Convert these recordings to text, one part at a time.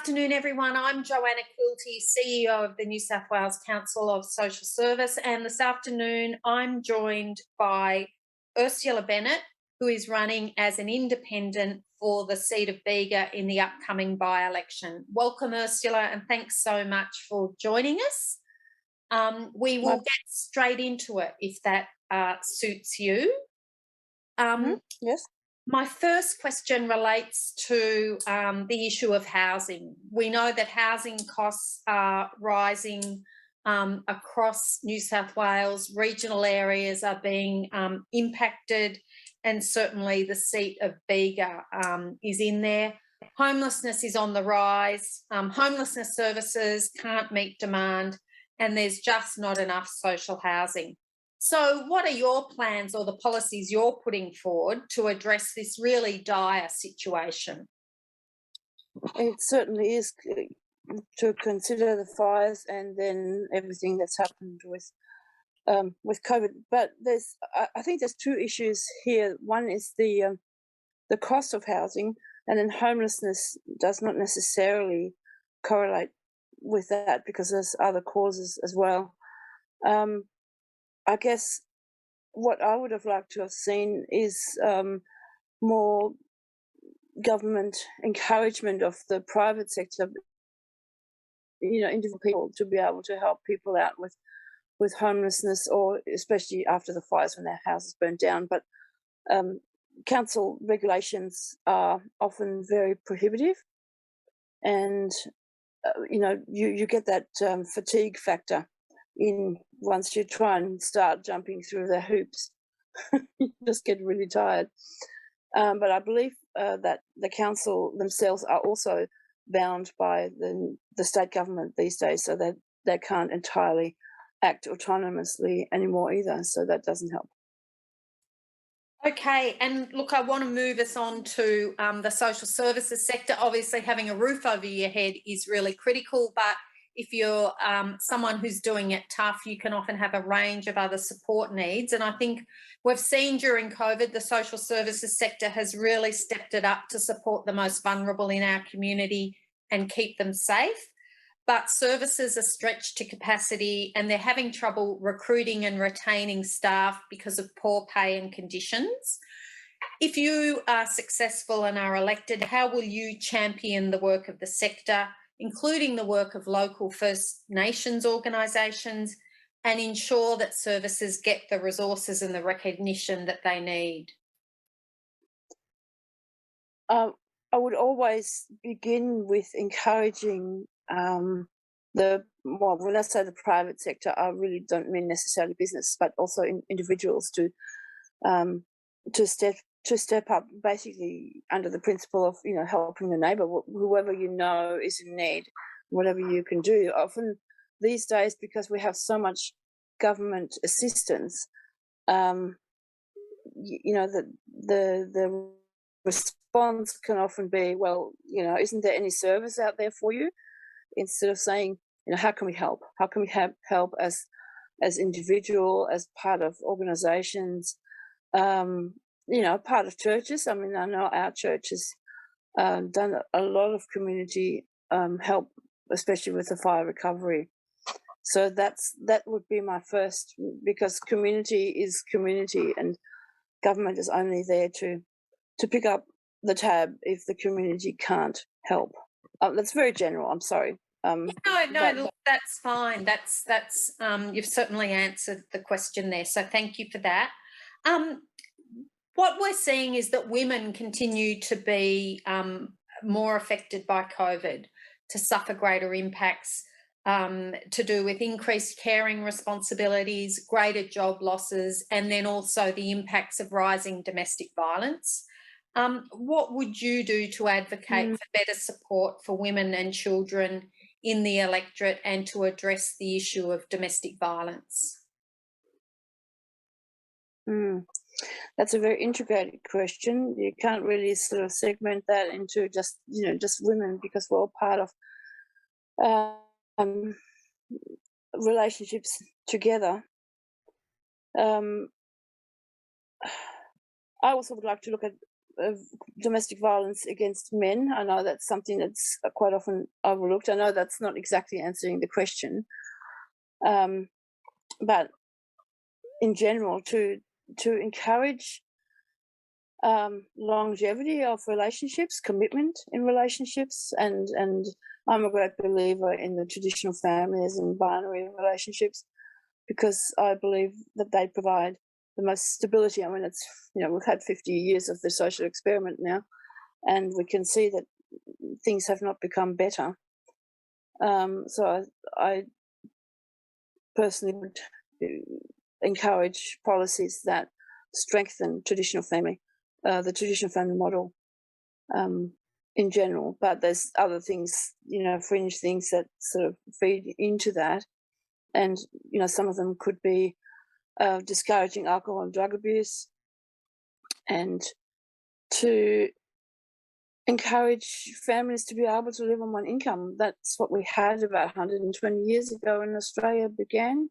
afternoon, everyone. I'm Joanna Quilty, CEO of the New South Wales Council of Social Service, and this afternoon I'm joined by Ursula Bennett, who is running as an independent for the seat of Bega in the upcoming by-election. Welcome, Ursula, and thanks so much for joining us. We will get straight into it if that suits you. Yes. My first question relates to the issue of housing. We know that housing costs are rising across New South Wales. Regional areas are being impacted, and certainly the seat of Bega is in there. Homelessness is on the rise. Homelessness services can't meet demand, and there's just not enough social housing. So what are your plans or the policies you're putting forward to address this really dire situation? It certainly is to consider the fires and then everything that's happened with COVID. But I think there's two issues here. One is the cost of housing, and then homelessness does not necessarily correlate with that because there's other causes as well. I guess what I would have liked to have seen is more government encouragement of the private sector, individual people to be able to help people out with homelessness, or especially after the fires when their houses burnt down. But council regulations are often very prohibitive, and you get that fatigue factor in once you try and start jumping through the hoops. You just get really tired. But I believe that the council themselves are also bound by the state government these days, so that they can't entirely act autonomously anymore either, so that doesn't help. Okay, and look, I want to move us on to the social services sector. Obviously, having a roof over your head is really critical, but if you're someone who's doing it tough, you can often have a range of other support needs. And I think we've seen during COVID, the social services sector has really stepped it up to support the most vulnerable in our community and keep them safe. But services are stretched to capacity, and they're having trouble recruiting and retaining staff because of poor pay and conditions. If you are successful and are elected, how will you champion the work of the sector, including the work of local First Nations organisations, and ensure that services get the resources and the recognition that they need? I would always begin with encouraging when I say the private sector, I really don't mean necessarily business, but also individuals to step up, basically under the principle of helping the neighbour, whoever is in need, whatever you can do. Often these days, because we have so much government assistance, the response can often be, well, isn't there any service out there for you? Instead of saying, how can we help? How can we help as individual, as part of organisations, part of churches? I mean, I know our church has done a lot of community help, especially with the fire recovery. So that would be my first, because community is community, and government is only there to pick up the tab if the community can't help. That's very general. I'm sorry. Look, that's fine. That's you've certainly answered the question there. So thank you for that. What we're seeing is that women continue to be more affected by COVID, to suffer greater impacts, to do with increased caring responsibilities, greater job losses, and then also the impacts of rising domestic violence. What would you do to advocate for better support for women and children in the electorate and to address the issue of domestic violence? That's a very integrated question. You can't really sort of segment that into just women, because we're all part of relationships together. I also would like to look at domestic violence against men. I know that's something that's quite often overlooked. I know that's not exactly answering the question, but in general, to encourage longevity of relationships, commitment in relationships, and I'm a great believer in the traditional families and binary relationships, because I believe that they provide the most stability. I mean, it's, we've had 50 years of the social experiment now, and we can see that things have not become better. So I personally would encourage policies that strengthen traditional family, the traditional family model in general. But there's other things, fringe things that sort of feed into that. And, some of them could be discouraging alcohol and drug abuse, and to encourage families to be able to live on one income. That's what we had about 120 years ago when Australia began.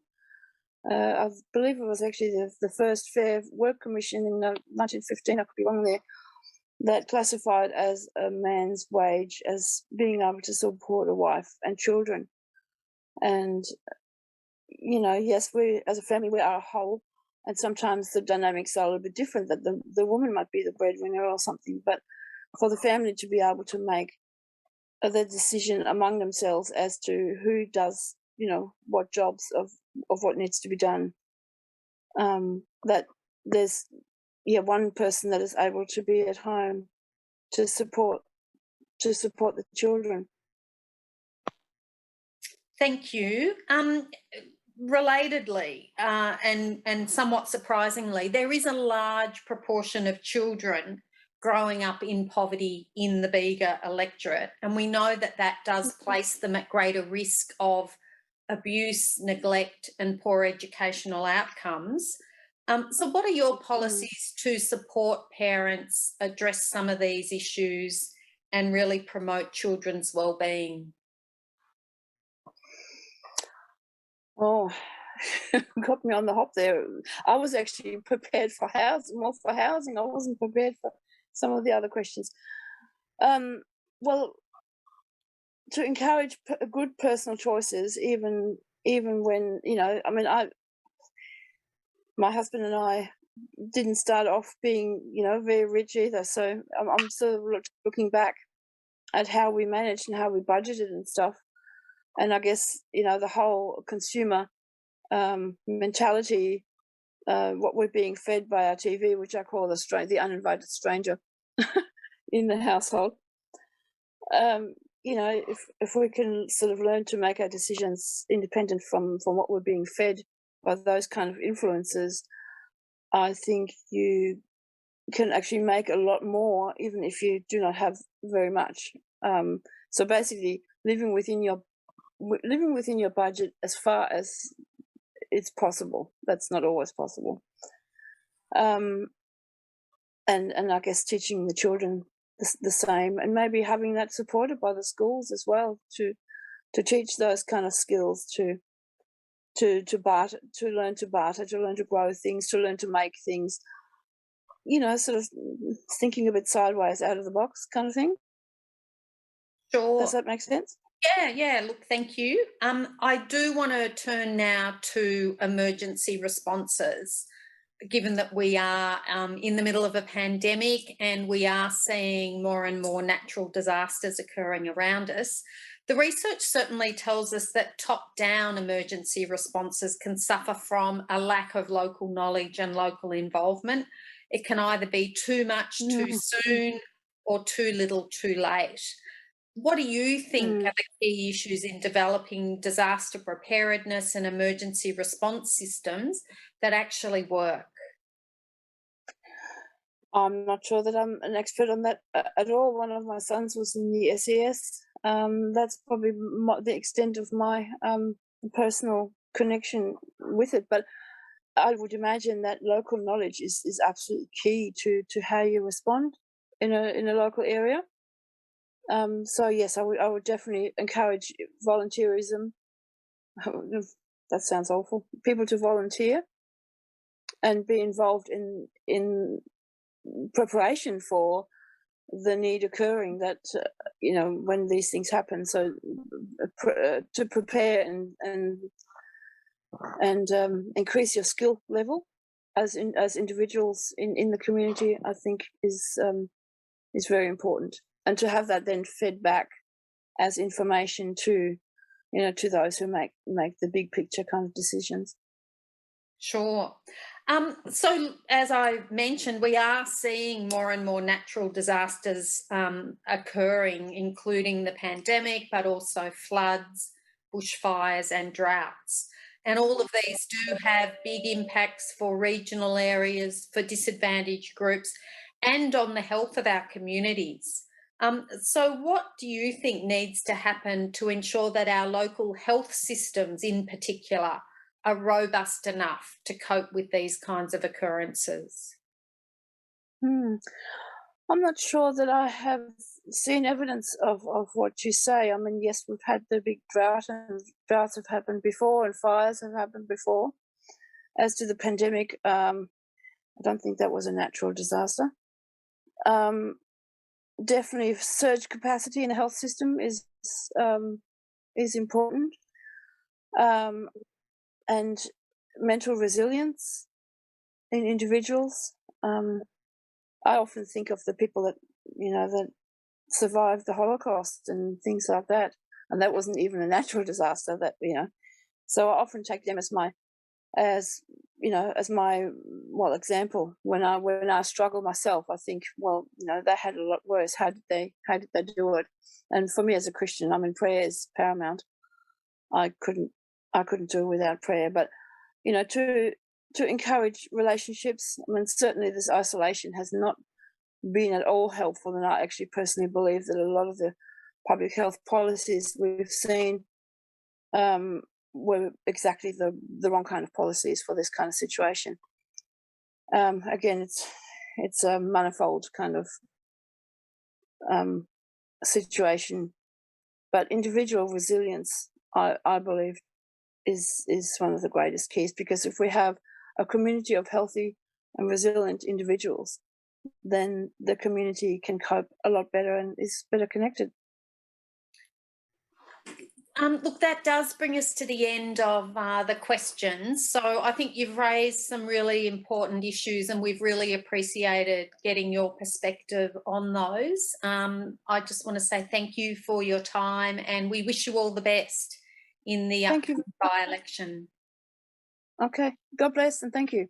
I believe it was actually the first Fair Work Commission in 1915, I could be wrong there, that classified as a man's wage as being able to support a wife and children. And, yes, we as a family, we are a whole, and sometimes the dynamics are a little bit different, that the woman might be the breadwinner or something, but for the family to be able to make the decision among themselves as to who does, what jobs of what needs to be done, that there's one person that is able to be at home to support the children. Thank you. Relatedly, and somewhat surprisingly, there is a large proportion of children growing up in poverty in the Bega electorate, and we know that does place them at greater risk of abuse, neglect, and poor educational outcomes. So what are your policies to support parents address some of these issues and really promote children's well-being? Oh, got me on the hop there. I was actually prepared for housing. I wasn't prepared for some of the other questions. Well, to encourage good personal choices, even when, my husband and I didn't start off being, very rich either. So I'm sort of looking back at how we managed and how we budgeted and stuff. And I guess, the whole consumer mentality, what we're being fed by our TV, which I call the uninvited stranger in the household. If we can sort of learn to make our decisions independent from what we're being fed by those kind of influences, I think you can actually make a lot more, even if you do not have very much. So basically, living within your budget as far as it's possible. That's not always possible. And I guess teaching the children the same, and maybe having that supported by the schools as well, to teach those kind of skills, to barter, to learn to barter, to learn to grow things, to learn to make things, sort of thinking a bit sideways, out of the box kind of thing. Sure. Does that make sense? Yeah. Look, thank you. I do want to turn now to emergency responses, given that we are in the middle of a pandemic and we are seeing more and more natural disasters occurring around us. The research certainly tells us that top-down emergency responses can suffer from a lack of local knowledge and local involvement. It can either be too much too soon or too little too late. What do you think are the key issues in developing disaster preparedness and emergency response systems that actually work? I'm not sure that I'm an expert on that at all. One of my sons was in the SES. That's probably the extent of my personal connection with it. But I would imagine that local knowledge is absolutely key to how you respond in a local area. So yes, I would definitely encourage volunteerism. That sounds awful. People to volunteer and be involved in preparation for the need occurring that when these things happen. So to prepare and increase your skill level as individuals in the community, I think is very important, and to have that then fed back as information to to those who make the big picture kind of decisions. Sure. So, as I mentioned, we are seeing more and more natural disasters occurring, including the pandemic, but also floods, bushfires, and droughts. And all of these do have big impacts for regional areas, for disadvantaged groups, and on the health of our communities. So, what do you think needs to happen to ensure that our local health systems, in particular, are robust enough to cope with these kinds of occurrences? Hmm. I'm not sure that I have seen evidence of what you say. I mean, yes, we've had the big drought, and droughts have happened before, and fires have happened before. As to the pandemic, I don't think that was a natural disaster. Definitely, surge capacity in the health system is important, and mental resilience in individuals. I often think of the people that that survived the Holocaust and things like that, and that wasn't even a natural disaster. So I often take them as my example when I struggle myself. I think, well, they had a lot worse. How did they do it? And for me as a Christian, I mean, prayer is paramount. I couldn't do it without prayer. But to encourage relationships. I mean, certainly this isolation has not been at all helpful, and I actually personally believe that a lot of the public health policies we've seen were exactly the wrong kind of policies for this kind of situation. Again, it's a manifold kind of situation, but individual resilience, I believe, is one of the greatest keys, because if we have a community of healthy and resilient individuals, then the community can cope a lot better and is better connected. Look, that does bring us to the end of the questions. So I think you've raised some really important issues, and we've really appreciated getting your perspective on those. I just want to say thank you for your time, and we wish you all the best in the Thank you. upcoming by-election. Okay. God bless and thank you.